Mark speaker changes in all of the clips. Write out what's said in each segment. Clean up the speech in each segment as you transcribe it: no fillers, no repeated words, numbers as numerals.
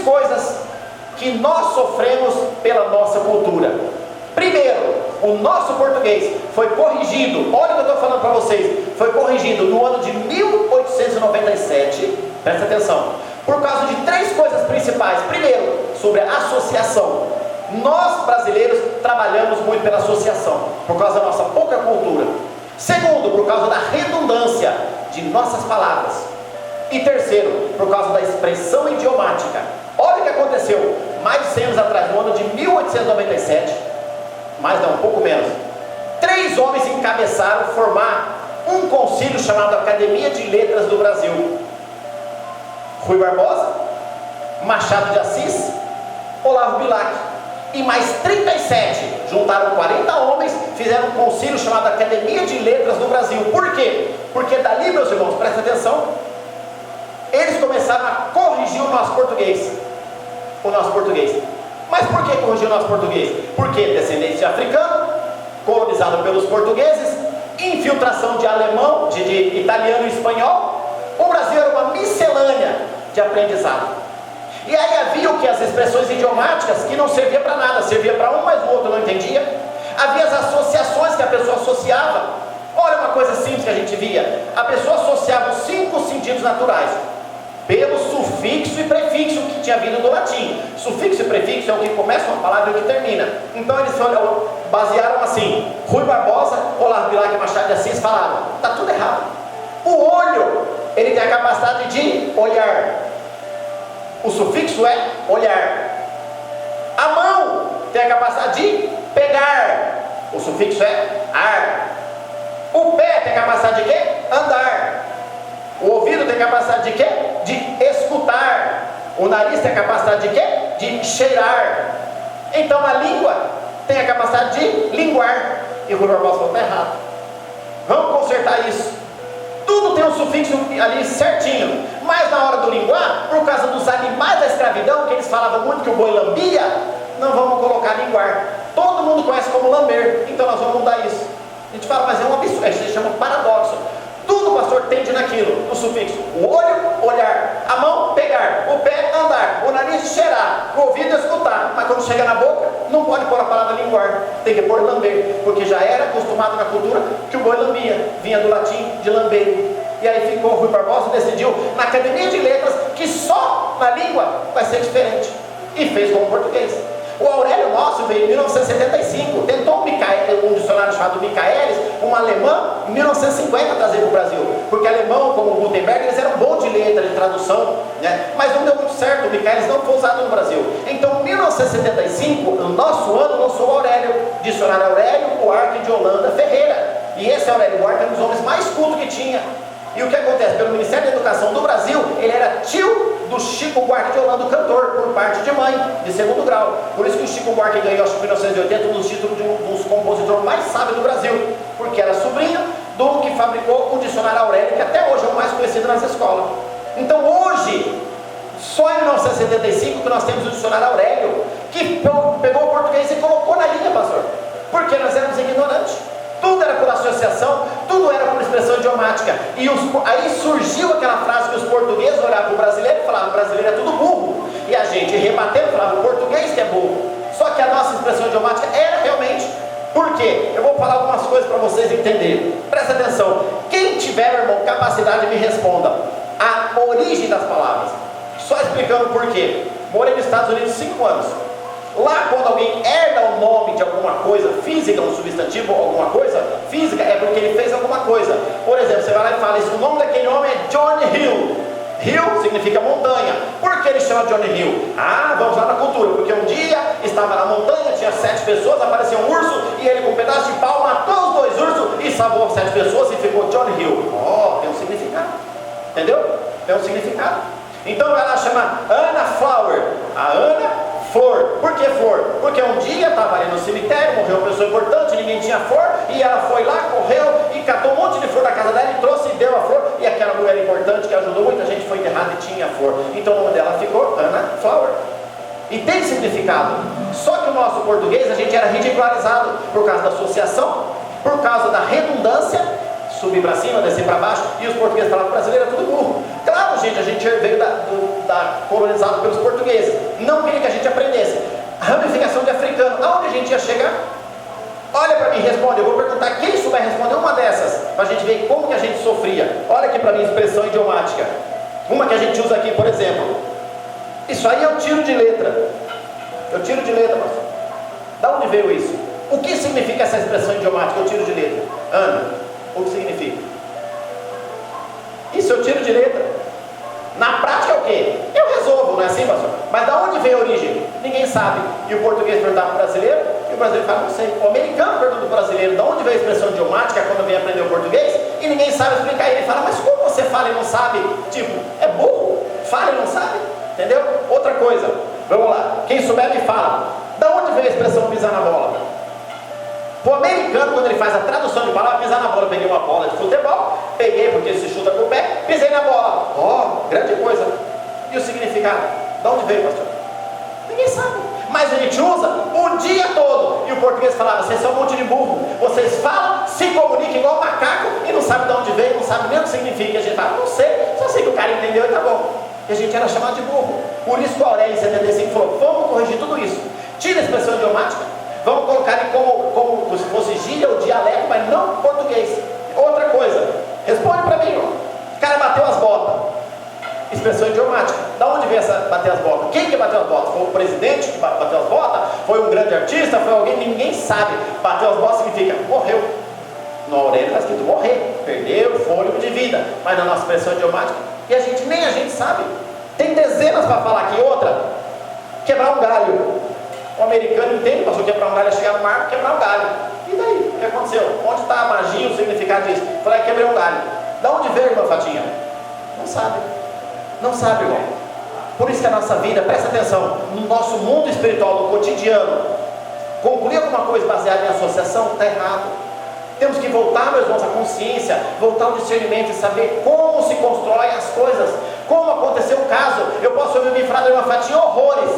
Speaker 1: coisas que nós sofremos pela nossa cultura. Primeiro, o nosso português foi corrigido, olha o que eu estou falando para vocês, foi corrigido no ano de 1897, presta atenção, por causa de 3 coisas principais. Primeiro, sobre a associação. Nós brasileiros trabalhamos muito pela associação, por causa da nossa pouca cultura. Segundo, por causa da redundância de nossas palavras. E terceiro, por causa da expressão idiomática. Olha o que aconteceu mais de 100 anos atrás, no ano de 1897, mais não, um pouco menos. 3 homens encabeçaram formar um concílio chamado Academia de Letras do Brasil: Rui Barbosa, Machado de Assis, Olavo Bilac. E mais 37, juntaram 40 homens, fizeram um concílio chamado Academia de Letras do Brasil. Por quê? Porque dali, meus irmãos, presta atenção, eles começaram a corrigir o nosso português. Mas por que corrigir o nosso português? Porque descendente de africano, colonizado pelos portugueses, infiltração de alemão, de italiano e espanhol. O Brasil era uma miscelânea de aprendizado. E aí havia o que? As expressões idiomáticas que não servia para nada, servia para um, mas o outro não entendia. Havia as associações que a pessoa associava. Olha uma coisa simples que a gente via: a pessoa associava os 5 sentidos naturais pelo sufixo e prefixo que tinha vindo do latim. Sufixo e prefixo é o que começa uma palavra e o que termina. Então eles basearam assim: Rui Barbosa, Olavo Bilac e Machado de Assis falaram, está tudo errado. O olho, ele tem a capacidade de olhar. O sufixo é olhar. A mão tem a capacidade de pegar. O sufixo é ar. O pé tem a capacidade de quê? Andar. O ouvido tem a capacidade de quê? De escutar. O nariz tem a capacidade de quê? De cheirar. Então a língua tem a capacidade de linguar. E o Rui Barbosa falou, está errado. Vamos consertar isso. Tudo tem um sufixo ali certinho. Mas na hora do linguar, por causa dos animais da escravidão, que eles falavam muito que o boi lambia, não vamos colocar linguar. Todo mundo conhece como lamber, então nós vamos mudar isso. A gente fala, mas é um absurdo, a gente chama paradoxo. Tudo o pastor tende naquilo, no sufixo. O olho, olhar. A mão, pegar. O pé, andar. O nariz, cheirar. O ouvido, escutar. Mas quando chega na boca, não pode pôr a palavra linguar. Tem que pôr lamber. Porque já era acostumado na cultura que o boi lambia. Vinha do latim de lamber. E aí ficou, Rui Barbosa decidiu, na Academia de Letras, que só na língua vai ser diferente. E fez como português. O Aurélio Nosso veio em 1975, tentou um dicionário chamado Michaelis, um alemão, em 1950 trazer para o Brasil, porque alemão, como o Gutenberg, eles eram bons de letra, de tradução, né? Mas não deu muito certo, o Michaelis não foi usado no Brasil. Então, em 1975, no nosso ano, lançou o Aurélio, dicionário Aurélio Buarque de Holanda Ferreira. E esse Aurélio Buarque era um dos homens mais cultos que tinha. E o que acontece? Pelo Ministério da Educação do Brasil, ele era tio do Chico Buarque de Holanda, o cantor, por parte de mãe, de 2º grau. Por isso que o Chico Buarque ganhou, acho que em 1980, um dos títulos de um dos compositores mais sábios do Brasil, porque era sobrinho do que fabricou o dicionário Aurélio, que até hoje é o mais conhecido nas escolas. Então hoje, só em 1975 que nós temos o dicionário Aurélio, que pegou o português e colocou na linha, pastor, porque nós éramos ignorantes. Tudo era por associação, tudo era por expressão idiomática. E aí surgiu aquela frase que os portugueses olhavam para o brasileiro e falavam, o brasileiro é tudo burro. E a gente rebatendo falava, o português que é burro. Só que a nossa expressão idiomática era realmente. Por quê? Eu vou falar algumas coisas para vocês entenderem. Presta atenção. Quem tiver, irmão, capacidade, me responda. A origem das palavras. Só explicando por quê. Morei nos Estados Unidos 5 anos. Lá, quando alguém herda o nome de alguma coisa física, um substantivo ou alguma coisa física, é porque ele fez alguma coisa. Por exemplo, você vai lá e fala, o nome daquele homem é Johnny Hill. Hill significa montanha. Por que ele chama Johnny Hill? Ah, vamos lá na cultura. Porque um dia estava na montanha, tinha 7 pessoas, apareceu um urso e ele com um pedaço de pau matou os 2 ursos e salvou 7 pessoas e ficou Johnny Hill. Oh, tem um significado. Entendeu? Tem um significado. Então vai lá chamar Anna Flower. A Ana Flor. Por que flor? Porque um dia estava ali no cemitério, morreu uma pessoa importante, ninguém tinha flor, e ela foi lá, correu e catou um monte de flor da casa dela e trouxe e deu a flor, e aquela mulher importante que ajudou muita gente foi enterrada e tinha flor. Então o nome dela ficou Anna Flower. E tem significado. Só que o nosso português, a gente era ridicularizado por causa da associação, por causa da redundância. subir para cima, descer para baixo, e os portugueses falavam que brasileiro é tudo burro. Claro, gente, a gente veio colonizado pelos portugueses, não queria que a gente aprendesse. Ramificação de africano, aonde a gente ia chegar? Olha para mim, responde. Eu vou perguntar quem souber responder uma dessas, para a gente ver como que a gente sofria. Olha aqui para mim, expressão idiomática. Uma que a gente usa aqui, por exemplo. Isso aí eu tiro de letra. Eu tiro de letra, pastor. Da onde veio isso? O que significa essa expressão idiomática? Eu tiro de letra. Ana, o que significa? Isso eu tiro de letra. Na prática é o quê? Eu resolvo, não é assim, pastor? Mas da onde veio a origem? Ninguém sabe. E o português perguntava para o brasileiro, e o brasileiro fala, não sei. O americano pergunta para o brasileiro, da onde veio a expressão idiomática quando vem aprender o português? E ninguém sabe explicar. Ele fala, mas como você fala e não sabe? Tipo, é burro? Fala e não sabe? Entendeu? Outra coisa, vamos lá. Quem souber me fala. Da onde veio a expressão pisar na bola? O americano, quando ele faz a tradução de palavra, pisar na bola. Eu peguei uma bola de futebol, peguei porque se chuta com o pé, pisei na bola. Ó, grande coisa. E o significado? Da onde veio, pastor? Ninguém sabe. Mas a gente usa o dia todo. E o português falava, vocês são um monte de burro. Vocês falam, se comunicam igual macaco e não sabem de onde veio, não sabem nem o que significa. E a gente fala, não sei, só sei que o cara entendeu e tá bom. E a gente era chamado de burro. Por isso que o Aurélio em 75 falou, vamos corrigir tudo isso. Tira a expressão idiomática, vamos colocar ele como se fosse gíria ou dialeto, mas não português. Outra coisa, responde para mim, ó. O cara bateu as botas. Expressão idiomática. Da onde veio essa bater as botas? Quem que bateu as botas? Foi o presidente que bateu as botas? Foi um grande artista? Foi alguém que ninguém sabe? Bateu as botas significa morreu. No Aurélio está escrito morrer, perdeu o fôlego de vida. Mas na nossa expressão idiomática, e nem a gente sabe. Tem dezenas para falar aqui. Outra, quebrar um galho. O americano entende, passou quebrar um galho, é chegar no mar, quebrar um galho. E daí? O que aconteceu? Onde está a magia, o significado disso? Falei, quebrei um galho. Da onde veio, irmã Fatinha? Não sabe. Não sabe, irmão. Por isso que a nossa vida, presta atenção, no nosso mundo espiritual, no cotidiano, concluir alguma coisa baseada em associação, está errado. Temos que voltar, meus irmãos, à consciência, voltar ao discernimento e saber como se constroem as coisas, como aconteceu o caso. Eu posso ouvir me falar da irmã Fatinha horrores.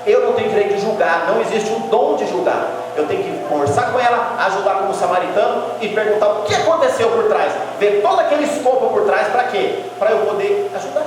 Speaker 1: Eu não tenho direito de julgar, não existe o dom de julgar. Eu tenho que conversar com ela, ajudar como samaritano e perguntar o que aconteceu por trás, ver todo aquele escopo por trás, para quê? Para eu poder ajudar.